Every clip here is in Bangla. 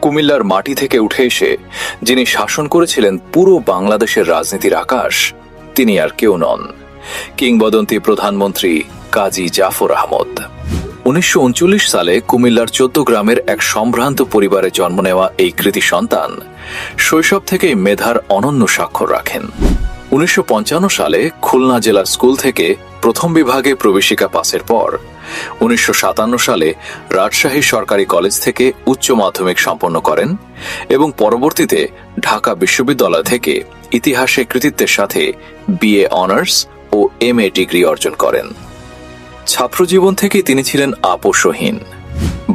কুমিল্লার মাটি থেকে উঠে এসে যিনি শাসন করেছিলেন পুরো বাংলাদেশের রাজনীতির আকাশ, তিনি আর কেউ নন, কিংবদন্তি প্রধানমন্ত্রী কাজী জাফর আহমদ। 1939 সালে কুমিল্লার 14 গ্রামের এক সম্ভ্রান্ত পরিবারে জন্ম নেওয়া এই কৃতি সন্তান শৈশব থেকেই মেধার অনন্য স্বাক্ষর রাখেন। 1955 সালে খুলনা জেলা স্কুল থেকে প্রথম বিভাগে প্রবেশিকা পাসের পর 1957 সালে রাজশাহী সরকারি কলেজ থেকে উচ্চ মাধ্যমিক সম্পন্ন করেন এবং পরবর্তীতে ঢাকা বিশ্ববিদ্যালয় থেকে ইতিহাসে কৃতিত্বের সাথে বিএ অনার্স ও এমএ ডিগ্রি অর্জন করেন। ছাত্রজীবন থেকে তিনি ছিলেন আপোষহীন।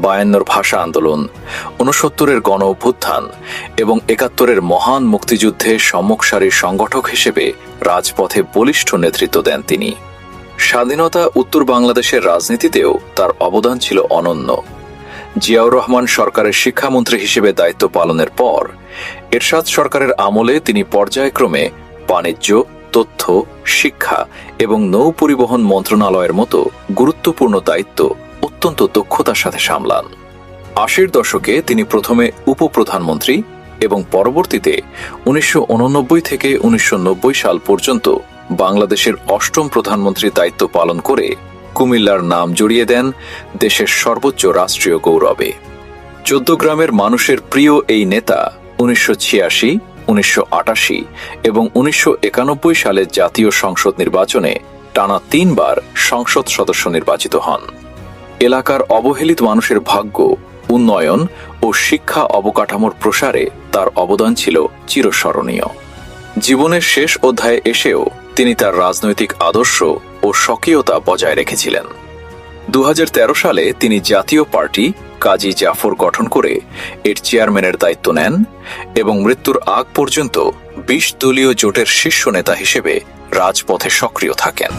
52 ভাষা আন্দোলন, 69 গণ অভ্যুত্থান এবং 71 মহান মুক্তিযুদ্ধে সম্মুখ সারির সংগঠক হিসেবে রাজপথে বলিষ্ঠ নেতৃত্ব দেন তিনি। স্বাধীনতা উত্তর বাংলাদেশের রাজনীতিতেও তার অবদান ছিল অনন্য। জিয়াউর রহমান সরকারের শিক্ষামন্ত্রী হিসেবে দায়িত্ব পালনের পর এরশাদ সরকারের আমলে তিনি পর্যায়ক্রমে বাণিজ্য, তথ্য, শিক্ষা এবং নৌ পরিবহন মন্ত্রণালয়ের মতো গুরুত্বপূর্ণ দায়িত্ব অত্যন্ত দক্ষতার সাথে সামলান। 80 দশকে তিনি প্রথমে উপপ্রধানমন্ত্রী এবং পরবর্তীতে 1989 থেকে 1990 সাল পর্যন্ত বাংলাদেশের 8ম প্রধানমন্ত্রীর দায়িত্ব পালন করে কুমিল্লার নাম জড়িয়ে দেন দেশের সর্বোচ্চ রাষ্ট্রীয় গৌরবে। 14 গ্রামের মানুষের প্রিয় এই নেতা 1986, 1988 এবং 1991 সালে জাতীয় সংসদ নির্বাচনে টানা 3 বার সংসদ সদস্য নির্বাচিত হন। এলাকার অবহেলিত মানুষের ভাগ্য, উন্নয়ন ও শিক্ষা অবকাঠামোর প্রসারে তার অবদান ছিল চিরস্মরণীয়। জীবনের শেষ অধ্যায়ে এসেও তিনি তার রাজনৈতিক আদর্শ ও স্বকীয়তা বজায় রেখেছিলেন। 2013 সালে তিনি জাতীয় পার্টি কাজী জাফর গঠন করে এর চেয়ারম্যানের দায়িত্ব নেন এবং মৃত্যুর আগ পর্যন্ত 20 দলীয় জোটের শীর্ষ নেতা হিসেবে রাজপথে সক্রিয় থাকেন।